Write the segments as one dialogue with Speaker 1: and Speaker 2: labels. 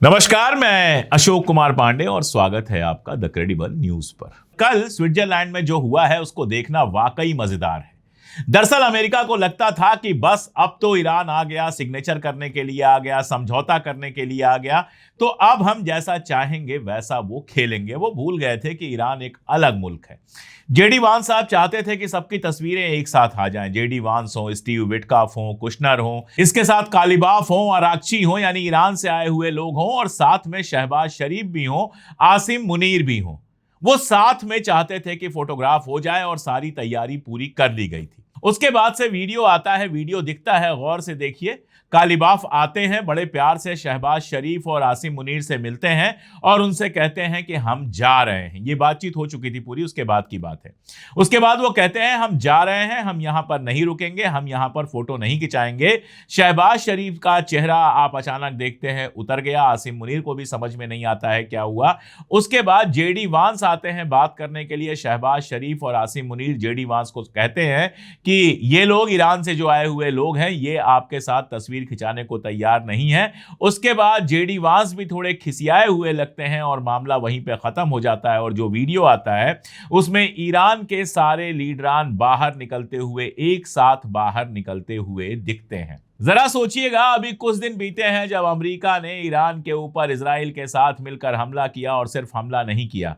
Speaker 1: नमस्कार, मैं अशोक कुमार पांडे और स्वागत है आपका द क्रेडिबल न्यूज पर। कल स्विट्जरलैंड में जो हुआ है उसको देखना वाकई मजेदार है। दरअसल अमेरिका को लगता था कि बस अब तो ईरान आ गया, सिग्नेचर करने के लिए आ गया, समझौता करने के लिए आ गया, तो अब हम जैसा चाहेंगे वैसा वो खेलेंगे। वो भूल गए थे कि ईरान एक अलग मुल्क है। जेडी वांस साहब चाहते थे कि सबकी तस्वीरें एक साथ आ जाएं। जेडी वांस हो, स्टीव विटकॉफ हो, कुशनर हो, इसके साथ कालिबाफ हो, अराक्ची हो, यानी ईरान से आए हुए लोग हों, और साथ में शहबाज शरीफ भी हो, आसिम मुनीर भी हो। वो साथ में चाहते थे कि फोटोग्राफ हो जाए और सारी तैयारी पूरी कर ली गई थी। उसके बाद से वीडियो आता है, वीडियो दिखता है, गौर से देखिए। कालिबाफ आते हैं, बड़े प्यार से शहबाज शरीफ और आसिम मुनीर से मिलते हैं और उनसे कहते हैं कि हम जा रहे हैं। ये बातचीत हो चुकी थी पूरी, उसके बाद की बात है। उसके बाद वो कहते हैं हम जा रहे हैं, हम यहां पर नहीं रुकेंगे, हम यहां पर फोटो नहीं खिंचाएंगे। शहबाज शरीफ का चेहरा आप अचानक देखते हैं उतर गया, आसिम मुनीर को भी समझ में नहीं आता है क्या हुआ। उसके बाद जेडी वांस आते हैं बात करने के लिए। शहबाज शरीफ और आसिम मुनीर जेडी वांस को कहते हैं कि ये लोग ईरान से जो आए हुए लोग हैं, ये आपके साथ तस्वीर खिंचाने को तैयार नहीं है। उसके बाद जेडी वांस भी थोड़े खिसियाए हुए लगते हैं और मामला वहीं पे खत्म हो जाता है। और जो वीडियो आता है उसमें ईरान के सारे लीडरान बाहर निकलते हुए, एक साथ बाहर निकलते हुए दिखते हैं। जरा सोचिएगा, अभी कुछ दिन बीते हैं जब अमेरिका ने ईरान के ऊपर इजराइल के साथ मिलकर हमला किया, और सिर्फ हमला नहीं किया,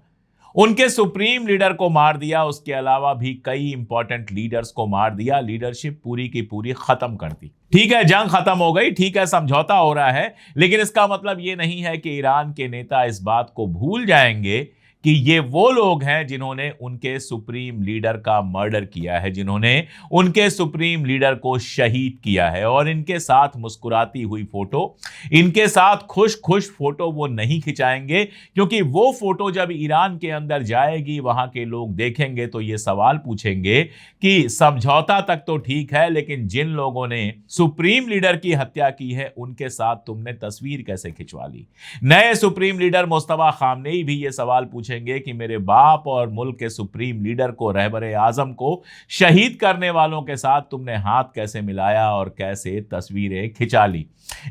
Speaker 1: उनके सुप्रीम लीडर को मार दिया। उसके अलावा भी कई इंपॉर्टेंट लीडर्स को मार दिया। लीडरशिप पूरी की पूरी खत्म कर दी। ठीक है, जंग खत्म हो गई, ठीक है, समझौता हो रहा है, लेकिन इसका मतलब यह नहीं है कि ईरान के नेता इस बात को भूल जाएंगे कि ये वो लोग हैं जिन्होंने उनके सुप्रीम लीडर का मर्डर किया है, जिन्होंने उनके सुप्रीम लीडर को शहीद किया है। और इनके साथ मुस्कुराती हुई फोटो, इनके साथ खुश खुश फोटो वो नहीं खिंचाएंगे, क्योंकि वो फोटो जब ईरान के अंदर जाएगी, वहां के लोग देखेंगे तो ये सवाल पूछेंगे कि समझौता तक तो ठीक है, लेकिन जिन लोगों ने सुप्रीम लीडर की हत्या की है उनके साथ तुमने तस्वीर कैसे खिंचवा ली। नए सुप्रीम लीडर मुस्तफा खामनेई भी ये सवाल पूछेंगे कि मेरे बाप और मुल्क के सुप्रीम लीडर को, रहबरे आजम को शहीद करने वालों के साथ तुमने हाथ कैसे मिलाया और कैसे तस्वीरें खिंचा ली।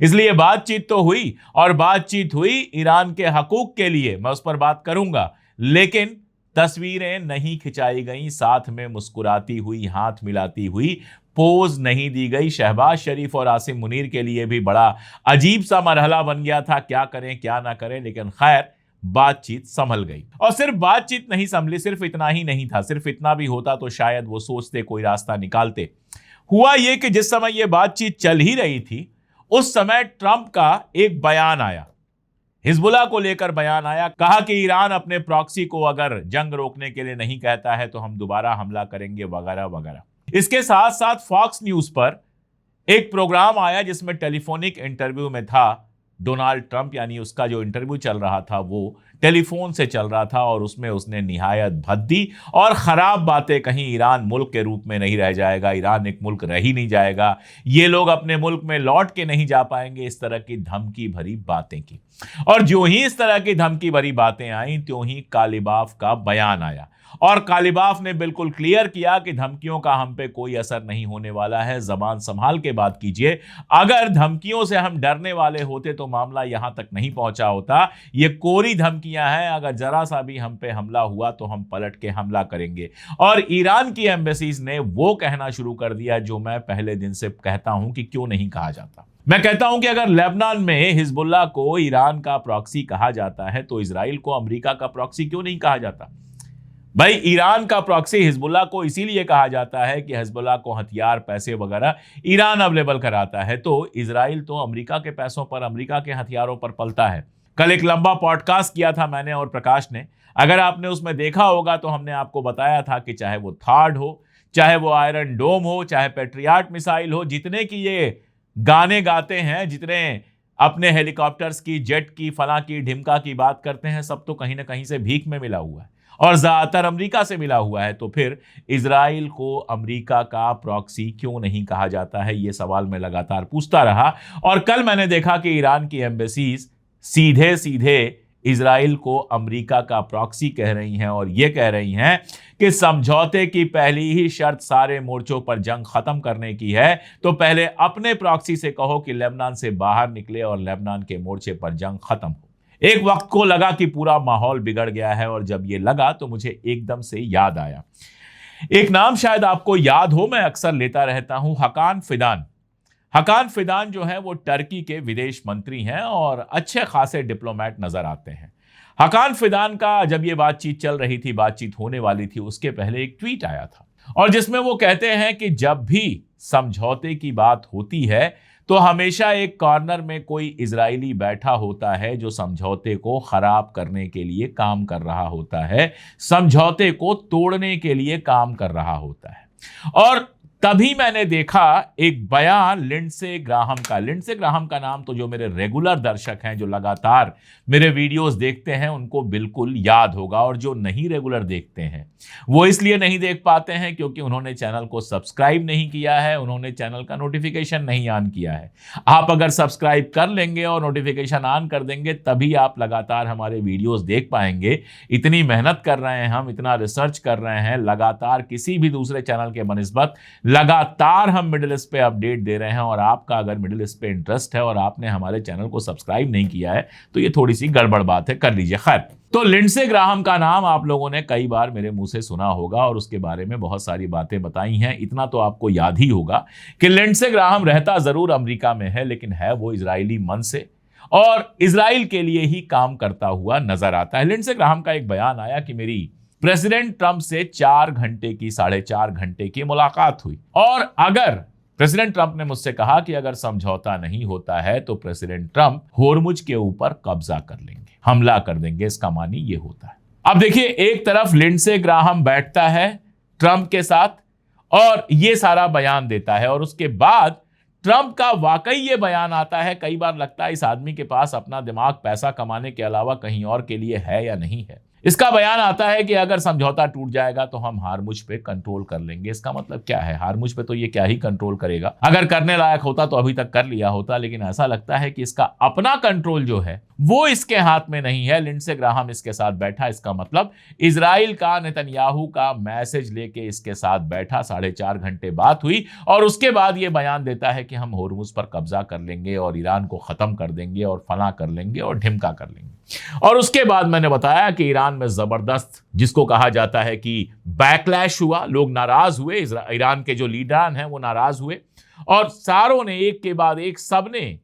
Speaker 1: इसलिए बातचीत तो हुई, और बातचीत हुई ईरान के हकूक के लिए, मैं उस पर बात करूंगा, लेकिन तस्वीरें नहीं खिंचाई गई, साथ में मुस्कुराती हुई, हाथ मिलाती हुई पोज नहीं दी गई। शहबाज शरीफ और आसिम मुनीर के लिए भी बड़ा अजीब सा मरहला बन गया था, क्या करें क्या ना करें, लेकिन खैर बातचीत संभल गई। और सिर्फ बातचीत नहीं संभली, सिर्फ इतना ही नहीं था। सिर्फ इतना भी होता तो शायद वो सोचते, कोई रास्ता निकालते। हुआ ये कि जिस समय ये बातचीत चल ही रही थी, उस समय ट्रंप का एक बयान आया, हिजबुल्लाह को लेकर बयान आया। कहा कि ईरान अपने प्रॉक्सी को अगर जंग रोकने के लिए नहीं कहता है तो हम दोबारा हमला करेंगे, वगैरह वगैरह। इसके साथ साथ फॉक्स न्यूज पर एक प्रोग्राम आया जिसमें टेलीफोनिक इंटरव्यू में था डोनाल्ड ट्रंप, यानी उसका जो इंटरव्यू चल रहा था वो टेलीफोन से चल रहा था, और उसमें उसने निहायत भद्दी और खराब बातें कहीं। ईरान मुल्क के रूप में नहीं रह जाएगा, ईरान एक मुल्क रह ही नहीं जाएगा, ये लोग अपने मुल्क में लौट के नहीं जा पाएंगे, इस तरह की धमकी भरी बातें की। और जो ही इस तरह की धमकी भरी बातें आई, त्यों ही कालिबाफ का बयान आया, और कालिबाफ ने बिल्कुल क्लियर किया कि धमकियों का हम पे कोई असर नहीं होने वाला है, जबान संभाल के बात कीजिए। अगर धमकियों से हम डरने वाले होते तो मामला यहां तक नहीं पहुंचा होता। ये कोरी धमकियां हैं, अगर जरा सा भी हम पे हमला हुआ तो हम पलट के हमला करेंगे। और ईरान की एम्बेसीज ने वो कहना शुरू कर दिया जो मैं पहले दिन से कहता हूं कि क्यों नहीं कहा जाता। मैं कहता हूं कि अगर लेबनान में हिजबुल्लाह को ईरान का प्रॉक्सी कहा जाता है तो इजराइल को अमेरिका का प्रॉक्सी क्यों नहीं कहा जाता। भाई, ईरान का प्रॉक्सी हिजबुल्लाह को इसीलिए कहा जाता है कि हिजबुल्लाह को हथियार, पैसे वगैरह ईरान अवेलेबल कराता है, तो इजराइल तो अमेरिका के पैसों पर, अमेरिका के हथियारों पर पलता है। कल एक लंबा पॉडकास्ट किया था मैंने और प्रकाश ने, अगर आपने उसमें देखा होगा तो हमने आपको बताया था कि चाहे वो थार्ड हो, चाहे वो आयरन डोम हो, चाहे पेट्रियाट मिसाइल हो, जितने की ये गाने गाते हैं, जितने अपने हेलीकॉप्टर्स की, जेट की, फला की, ढिमका की बात करते हैं, सब तो कहीं ना कहीं से भीख में मिला हुआ है, और ज्यादातर अमेरिका से मिला हुआ है। तो फिर इजराइल को अमेरिका का प्रॉक्सी क्यों नहीं कहा जाता है, यह सवाल मैं लगातार पूछता रहा। और कल मैंने देखा कि ईरान की एम्बेसीज सीधे सीधे इजराइल को अमेरिका का प्रॉक्सी कह रही हैं और ये कह रही हैं कि समझौते की पहली ही शर्त सारे मोर्चों पर जंग खत्म करने की है, तो पहले अपने प्रॉक्सी से कहो कि लेबनान से बाहर निकले और लेबनान के मोर्चे पर जंग खत्म हो। एक वक्त को लगा कि पूरा माहौल बिगड़ गया है और जब ये लगा तो मुझे एकदम से याद आया, एक नाम शायद आपको याद हो, मैं अक्सर लेता रहता हूं, हकान फिदान। हकान फिदान जो है वो टर्की के विदेश मंत्री हैं और अच्छे खासे डिप्लोमेट नजर आते हैं। हकान फिदान का जब ये बातचीत चल रही थी, बातचीत होने वाली थी, उसके पहले एक ट्वीट आया था और जिसमें वो कहते हैं कि जब भी समझौते की बात होती है तो हमेशा एक कॉर्नर में कोई इजरायली बैठा होता है जो समझौते को खराब करने के लिए काम कर रहा होता है, समझौते को तोड़ने के लिए काम कर रहा होता है। और तभी मैंने देखा एक बयान लिंडसे ग्राहम का नाम तो जो मेरे रेगुलर दर्शक हैं, जो लगातार मेरे वीडियोस देखते हैं, उनको बिल्कुल याद होगा, और जो नहीं रेगुलर देखते हैं वो इसलिए नहीं देख पाते हैं क्योंकि उन्होंने चैनल को सब्सक्राइब नहीं किया है, उन्होंने चैनल का नोटिफिकेशन नहीं ऑन किया है। आप अगर सब्सक्राइब कर लेंगे और नोटिफिकेशन ऑन कर देंगे तभी आप लगातार हमारे वीडियोस देख पाएंगे। इतनी मेहनत कर रहे हैं हम, इतना रिसर्च कर रहे हैं, लगातार किसी भी दूसरे चैनल के बनिस्बत लगातार हम मिडिल ईस्ट पे अपडेट दे रहे हैं, और आपका अगर मिडिल ईस्ट पे इंटरेस्ट है और आपने हमारे चैनल को सब्सक्राइब नहीं किया है तो ये थोड़ी सी गड़बड़ बात है, कर लीजिए। खैर, तो लिंडसे ग्राहम का नाम आप लोगों ने कई बार मेरे मुंह से सुना होगा और उसके बारे में बहुत सारी बातें बताई हैं। इतना तो आपको याद ही होगा कि लिंडसे ग्राहम रहता जरूर अमेरिका में है, लेकिन है वो इजरायली मन से और इजराइल के लिए ही काम करता हुआ नजर आता है। लिंडसे ग्राहम का एक बयान आया कि मेरी प्रेसिडेंट ट्रंप से 4.5 घंटे की मुलाकात हुई, और अगर प्रेसिडेंट ट्रंप ने मुझसे कहा कि अगर समझौता नहीं होता है तो प्रेसिडेंट ट्रंप होर्मुज के ऊपर कब्जा कर लेंगे, हमला कर देंगे, इसका मानी ये होता है। अब देखिए, एक तरफ लिंडसे ग्राहम बैठता है ट्रंप के साथ और ये सारा बयान देता है, और उसके बाद ट्रंप का वाकई ये बयान आता है। कई बार लगता है इस आदमी के पास अपना दिमाग पैसा कमाने के अलावा कहीं और के लिए है या नहीं है। इसका बयान आता है कि अगर समझौता टूट जाएगा तो हम हार्मुज पे कंट्रोल कर लेंगे। इसका मतलब क्या है? हार्मुज पे तो ये क्या ही कंट्रोल करेगा, अगर करने लायक होता तो अभी तक कर लिया होता, लेकिन ऐसा लगता है कि इसका अपना कंट्रोल जो है वो इसके हाथ में नहीं है। लिंडसे ग्राहम इसके साथ बैठा, इसका मतलब इजराइल का नेतन्याहू का मैसेज लेके इसके साथ बैठा, 4.5 घंटे बात हुई और उसके बाद ये बयान देता है कि हम होर्मुज पर कब्जा कर लेंगे और ईरान को खत्म कर देंगे और फला कर लेंगे और ढिमका कर लेंगे। और उसके बाद मैंने बताया कि ईरान में जबरदस्त, जिसको कहा जाता है कि बैकलैश हुआ, लोग नाराज हुए, ईरान के जो लीडर हैं वो नाराज हुए और सारों ने एक के बाद एक सबने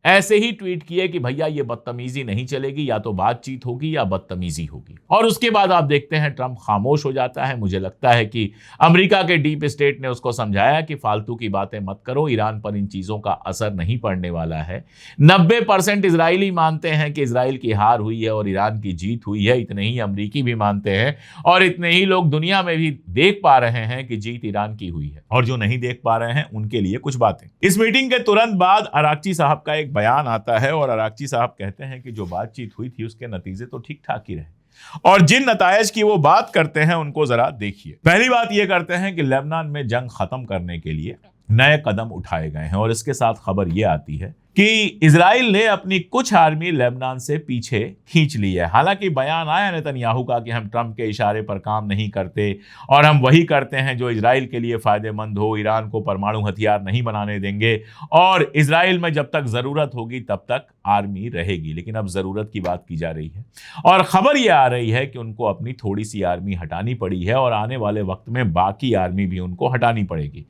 Speaker 1: ऐसे ही ट्वीट किए कि भैया ये बदतमीजी नहीं चलेगी, या तो बातचीत होगी या बदतमीजी होगी। और उसके बाद आप देखते हैं ट्रंप खामोश हो जाता है। मुझे लगता है कि अमेरिका के डीप स्टेट ने उसको समझाया कि फालतू की बातें मत करो, ईरान पर इन चीजों का असर नहीं पड़ने वाला है। 90% इजरायली मानते हैं कि इजराइल की हार हुई है और ईरान की जीत हुई है, इतने ही अमरीकी भी मानते हैं और इतने ही लोग दुनिया में भी देख पा रहे हैं कि जीत ईरान की हुई है, और जो नहीं देख पा रहे हैं उनके लिए कुछ बातें। इस मीटिंग के तुरंत बाद अराक्ची साहब का एक बयान आता है और अराक्ची साहब कहते हैं कि जो बातचीत हुई थी उसके नतीजे तो ठीक ठाक ही रहे, और जिन नतायज की वो बात करते हैं उनको जरा देखिए। पहली बात ये करते हैं कि लेबनान में जंग खत्म करने के लिए नए कदम उठाए गए हैं, और इसके साथ खबर ये आती है कि इजराइल ने अपनी कुछ आर्मी लेबनान से पीछे खींच ली है। हालांकि बयान आया नेतन्याहू का कि हम ट्रंप के इशारे पर काम नहीं करते और हम वही करते हैं जो इजराइल के लिए फायदेमंद हो, ईरान को परमाणु हथियार नहीं बनाने देंगे और इजराइल में जब तक जरूरत होगी तब तक आर्मी रहेगी। लेकिन अब जरूरत की बात की जा रही है और खबर यह आ रही है कि उनको अपनी थोड़ी सी आर्मी हटानी पड़ी है और आने वाले वक्त में बाकी आर्मी भी उनको हटानी पड़ेगी।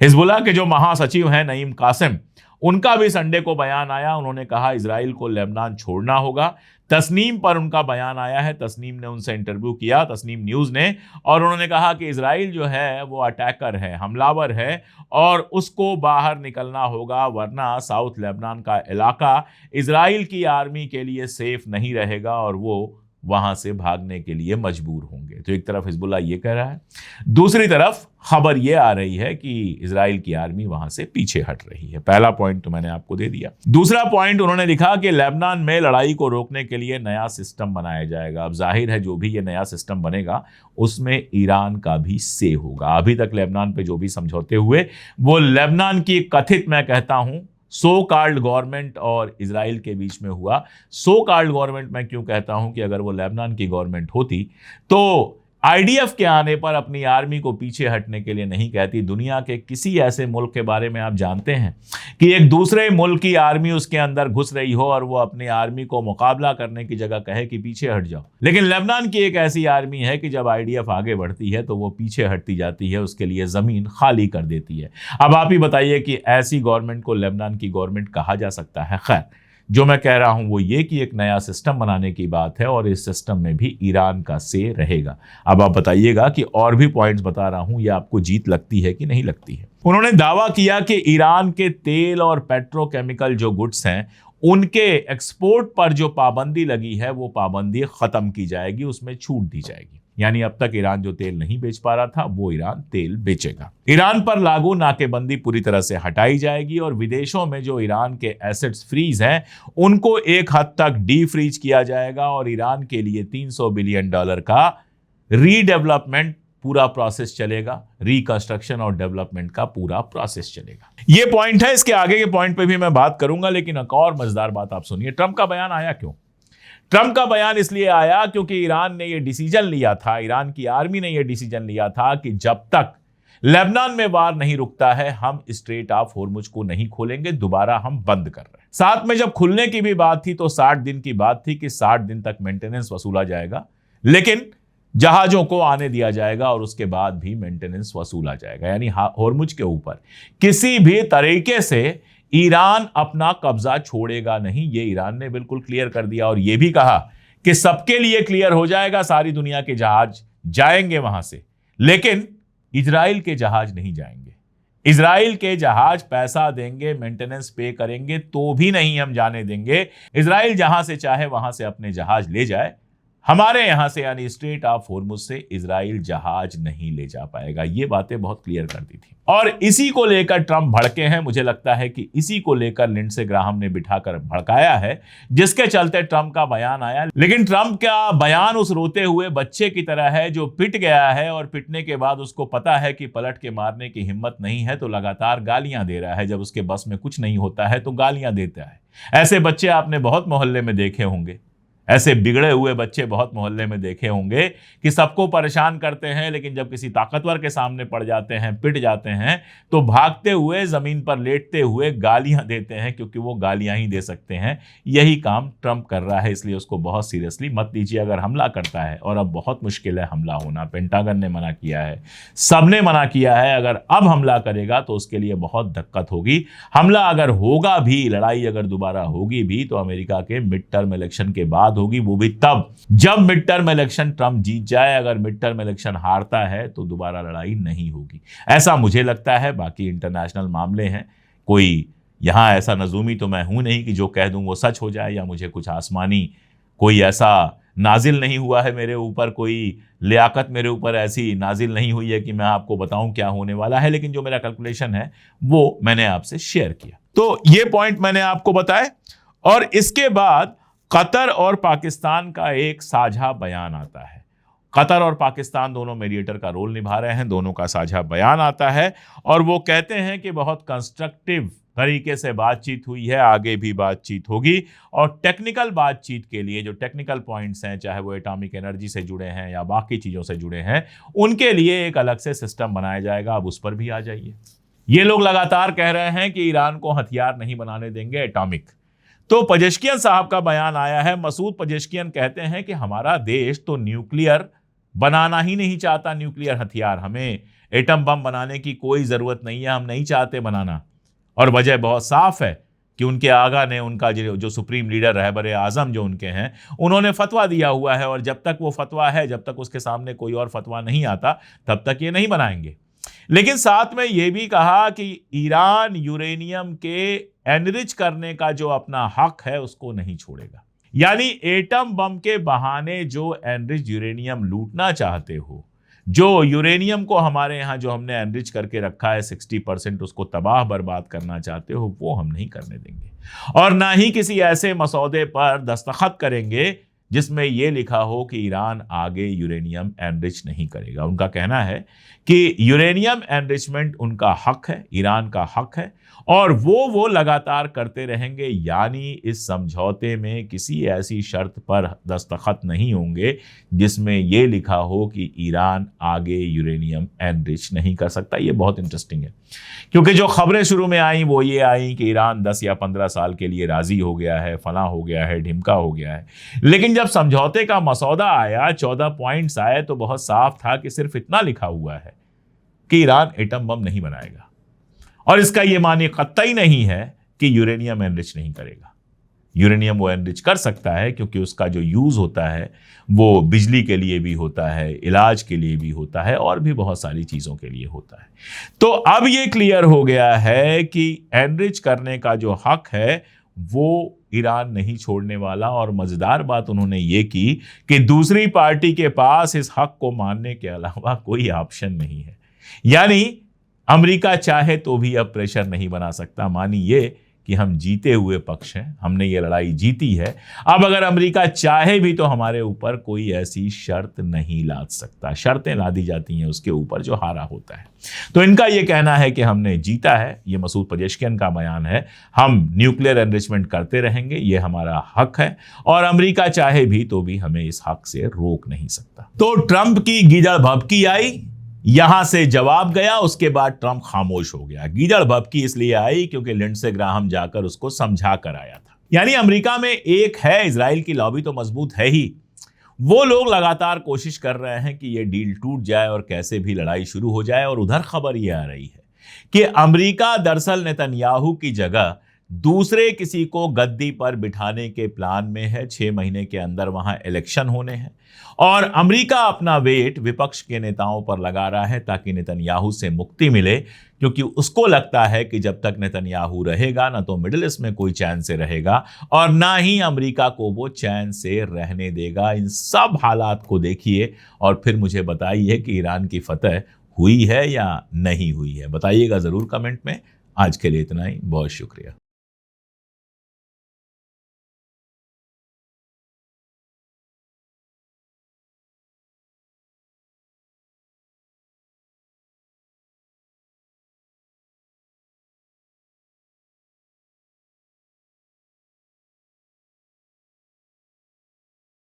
Speaker 1: हिजबुल्लाह के जो महासचिव हैं नईम कासिम, उनका भी संडे को बयान आया। उन्होंने कहा इजराइल को लेबनान छोड़ना होगा। तस्नीम पर उनका बयान आया है, तस्नीम ने उनसे इंटरव्यू किया, तस्नीम न्यूज़ ने, और उन्होंने कहा कि इजराइल जो है वो अटैकर है, हमलावर है और उसको बाहर निकलना होगा, वरना साउथ लेबनान का इलाका इजराइल की आर्मी के लिए सेफ नहीं रहेगा और वो वहां से भागने के लिए मजबूर होंगे। तो एक तरफ हिजबुल्लाह ये कह रहा है, दूसरी तरफ खबर ये आ रही है कि इजराइल की आर्मी वहां से पीछे हट रही है। पहला पॉइंट तो मैंने आपको दे दिया। दूसरा पॉइंट उन्होंने लिखा कि लेबनान में लड़ाई को रोकने के लिए नया सिस्टम बनाया जाएगा। अब जाहिर है जो भी ये नया सिस्टम बनेगा उसमें ईरान का भी से होगा। अभी तक लेबनान पे जो भी समझौते हुए वो लेबनान की कथित, मैं कहता हूं, सो कॉल्ड गवर्नमेंट और इजराइल के बीच में हुआ। सो कॉल्ड गवर्नमेंट मैं क्यों कहता हूं कि अगर वो लेबनान की गवर्नमेंट होती तो आईडीएफ के आने पर अपनी आर्मी को पीछे हटने के लिए नहीं कहती। दुनिया के किसी ऐसे मुल्क के बारे में आप जानते हैं कि एक दूसरे मुल्क की आर्मी उसके अंदर घुस रही हो और वो अपनी आर्मी को मुकाबला करने की जगह कहे कि पीछे हट जाओ? लेकिन लेबनान की एक ऐसी आर्मी है कि जब आईडीएफ आगे बढ़ती है तो वो पीछे हटती जाती है, उसके लिए जमीन खाली कर देती है। अब आप ही बताइए कि ऐसी गवर्नमेंट को लेबनान की गवर्नमेंट कहा जा सकता है? खैर, जो मैं कह रहा हूं वो ये कि एक नया सिस्टम बनाने की बात है और इस सिस्टम में भी ईरान का से रहेगा। अब आप बताइएगा कि और भी पॉइंट्स बता रहा हूं, ये आपको जीत लगती है कि नहीं लगती है। उन्होंने दावा किया कि ईरान के तेल और पेट्रोकेमिकल जो गुड्स हैं उनके एक्सपोर्ट पर जो पाबंदी लगी है वो पाबंदी खत्म की जाएगी, उसमें छूट दी जाएगी। यानी अब तक ईरान जो तेल नहीं बेच पा रहा था वो ईरान तेल बेचेगा। ईरान पर लागू नाकेबंदी पूरी तरह से हटाई जाएगी और विदेशों में जो ईरान के एसेट्स फ्रीज हैं उनको एक हद तक डी फ्रीज किया जाएगा और ईरान के लिए $300 बिलियन का रीडेवलपमेंट पूरा प्रोसेस चलेगा, रिकंस्ट्रक्शन और डेवलपमेंट का पूरा प्रोसेस चलेगा। ये पॉइंट है, इसके आगे के पॉइंट पे भी मैं बात करूंगा, लेकिन एक और मजेदार बात आप सुनिए। ट्रंप का बयान आया क्यों? ट्रंप का बयान इसलिए आया क्योंकि ईरान ने यह डिसीजन लिया था, ईरान की आर्मी ने यह डिसीजन लिया था कि जब तक लेबनान में वार नहीं रुकता है हम स्ट्रेट ऑफ होर्मुज को नहीं खोलेंगे, दोबारा हम बंद कर रहे हैं। साथ में जब खुलने की भी बात थी तो 60 दिन की बात थी कि 60 दिन तक मेंटेनेंस वसूला जाएगा, लेकिन जहाजों को आने दिया जाएगा और उसके बाद भी मेंटेनेंस वसूला जाएगा। यानी होर्मुज के ऊपर किसी भी तरीके से ईरान अपना कब्जा छोड़ेगा नहीं, ये ईरान ने बिल्कुल क्लियर कर दिया और यह भी कहा कि सबके लिए क्लियर हो जाएगा, सारी दुनिया के जहाज जाएंगे वहां से, लेकिन इजराइल के जहाज नहीं जाएंगे। इजराइल के जहाज पैसा देंगे, मेंटेनेंस पे करेंगे तो भी नहीं हम जाने देंगे। इजराइल जहां से चाहे वहां से अपने जहाज ले जाए, हमारे यहां से यानी स्ट्रेट ऑफ होर्मुज से इजराइल जहाज नहीं ले जा पाएगा। ये बातें बहुत क्लियर कर दी थी और इसी को लेकर ट्रंप भड़के हैं। मुझे लगता है कि इसी को लेकर लिंडसे ग्राहम ने बिठाकर भड़काया है, जिसके चलते ट्रंप का बयान आया। लेकिन ट्रंप का बयान उस रोते हुए बच्चे की तरह है जो पिट गया है और पिटने के बाद उसको पता है कि पलट के मारने की हिम्मत नहीं है, तो लगातार गालियां दे रहा है। जब उसके बस में कुछ नहीं होता है तो गालियां देता है। ऐसे बच्चे आपने बहुत मोहल्ले में देखे होंगे, ऐसे बिगड़े हुए बच्चे बहुत मोहल्ले में देखे होंगे कि सबको परेशान करते हैं, लेकिन जब किसी ताकतवर के सामने पड़ जाते हैं, पिट जाते हैं, तो भागते हुए जमीन पर लेटते हुए गालियां देते हैं, क्योंकि वो गालियां ही दे सकते हैं। यही काम ट्रंप कर रहा है, इसलिए उसको बहुत सीरियसली मत लीजिए। अगर हमला करता है, और अब बहुत मुश्किल है हमला होना, पेंटागन ने मना किया है, सबने मना किया है, अगर अब हमला करेगा तो उसके लिए बहुत दिक्कत होगी। हमला अगर होगा भी, लड़ाई अगर दोबारा होगी भी, तो अमेरिका के मिड टर्म इलेक्शन के बाद होगी, वो भी तब जब मिड टर्म इलेक्शन ट्रंप जीत जाए। अगर मिड टर्म इलेक्शन हारता है तो दोबारा लड़ाई नहीं होगी, ऐसा मुझे लगता है। बाकी इंटरनेशनल मामले हैं, कोई यहां ऐसा नजूमी तो मैं हूं नहीं कि जो कह दूं वो सच हो जाए, या मुझे कुछ आसमानी कोई ऐसा नाजिल नहीं हुआ है मेरे ऊपर, कोई लियाकत मेरे ऊपर ऐसी नाजिल नहीं हुई है कि मैं आपको बताऊं क्या होने वाला है। लेकिन जो मेरा कैलकुलेशन है वो मैंने आपसे शेयर किया, तो ये पॉइंट मैंने आपको बताए। और इसके बाद कतर और पाकिस्तान का एक साझा बयान आता है। कतर और पाकिस्तान दोनों मीडिएटर का रोल निभा रहे हैं, दोनों का साझा बयान आता है और वो कहते हैं कि बहुत कंस्ट्रक्टिव तरीके से बातचीत हुई है, आगे भी बातचीत होगी और टेक्निकल बातचीत के लिए जो टेक्निकल पॉइंट्स हैं, चाहे वो एटॉमिक एनर्जी से जुड़े हैं या बाकी चीज़ों से जुड़े हैं, उनके लिए एक अलग से सिस्टम बनाया जाएगा। अब उस पर भी आ जाइए। ये लोग लगातार कह रहे हैं कि ईरान को हथियार नहीं बनाने देंगे एटॉमिक। तो पेजेश्कियन साहब का बयान आया है। मसूद पेजेश्कियन कहते हैं कि हमारा देश तो न्यूक्लियर बनाना ही नहीं चाहता, न्यूक्लियर हथियार, हमें एटम बम बनाने की कोई ज़रूरत नहीं है, हम नहीं चाहते बनाना। और वजह बहुत साफ है कि उनके आगा ने, उनका जो सुप्रीम लीडर रहबर आज़म जो उनके हैं, उन्होंने फतवा दिया हुआ है और जब तक वो फतवा है, जब तक उसके सामने कोई और फतवा नहीं आता, तब तक ये नहीं बनाएंगे। लेकिन साथ में ये भी कहा कि ईरान यूरेनियम के एनरिच करने का जो अपना हक है उसको नहीं छोड़ेगा। यानी एटम बम के बहाने जो एनरिच यूरेनियम लूटना चाहते हो, जो यूरेनियम को हमारे यहाँ जो हमने एनरिच करके रखा है 60%, उसको तबाह बर्बाद करना चाहते हो, वो हम नहीं करने देंगे। और ना ही किसी ऐसे मसौदे पर दस्तखत करेंगे जिसमें यह लिखा हो कि ईरान आगे यूरेनियम एनरिच नहीं करेगा। उनका कहना है कि यूरेनियम एनरिचमेंट उनका हक है, ईरान का हक है, और वो लगातार करते रहेंगे, यानी इस समझौते में किसी ऐसी शर्त पर दस्तखत नहीं होंगे जिसमें यह लिखा हो कि ईरान आगे यूरेनियम एनरिच नहीं कर सकता। ये बहुत इंटरेस्टिंग है, क्योंकि जो खबरें शुरू में आई वो ये आई कि ईरान 10 या 15 साल के लिए राजी हो गया है, फला हो गया है, ढिमका हो गया है। लेकिन जब समझौते का मसौदा आया, 14 पॉइंट्स आए, तो बहुत साफ था कि सिर्फ इतना लिखा हुआ है कि ईरान एटम बम नहीं बनाएगा, और इसका यह माने कतई नहीं है कि यूरेनियम एनरिच नहीं करेगा। यूरेनियम वो एनरिच कर सकता है, क्योंकि उसका जो यूज होता है वो बिजली के लिए भी होता है, इलाज के लिए भी होता है, और भी बहुत सारी चीजों के लिए होता है। तो अब ये क्लियर हो गया है कि एनरिच करने का जो हक है वो ईरान नहीं छोड़ने वाला। और मजेदार बात उन्होंने ये की कि दूसरी पार्टी के पास इस हक को मानने के अलावा कोई ऑप्शन नहीं है, यानी अमेरिका चाहे तो भी अब प्रेशर नहीं बना सकता। मानिए कि हम जीते हुए पक्ष हैं, हमने ये लड़ाई जीती है, अब अगर अमेरिका चाहे भी तो हमारे ऊपर कोई ऐसी शर्त नहीं लाद सकता। शर्तें लादी जाती हैं उसके ऊपर जो हारा होता है। तो इनका ये कहना है कि हमने जीता है, ये मसूद पेजेश्कियान का बयान है, हम न्यूक्लियर एनरिचमेंट करते रहेंगे, ये हमारा हक है, और अमेरिका चाहे भी तो भी हमें इस हक से रोक नहीं सकता। तो ट्रंप की गीदड़ भभकी आई, यहां से जवाब गया, उसके बाद ट्रंप खामोश हो गया। गीदड़ भभकी इसलिए आई क्योंकि लिंडसे ग्राहम जाकर उसको समझा कर आया था। यानी अमेरिका में एक है, इजराइल की लॉबी तो मजबूत है ही, वो लोग लगातार कोशिश कर रहे हैं कि ये डील टूट जाए और कैसे भी लड़ाई शुरू हो जाए। और उधर खबर ये आ रही है कि अमेरिका दरअसल नेतन्याहू की जगह दूसरे किसी को गद्दी पर बिठाने के प्लान में है। 6 महीने के अंदर वहां इलेक्शन होने हैं, और अमेरिका अपना वेट विपक्ष के नेताओं पर लगा रहा है ताकि नेतन्याहू से मुक्ति मिले, क्योंकि उसको लगता है कि जब तक नेतन्याहू रहेगा ना तो मिडिल ईस्ट में कोई चैन से रहेगा, और ना ही अमेरिका को वो चैन से रहने देगा। इन सब हालात को देखिए और फिर मुझे बताइए कि ईरान की फतह हुई है या नहीं हुई है। बताइएगा जरूर कमेंट में। आज के लिए इतना ही, बहुत शुक्रिया।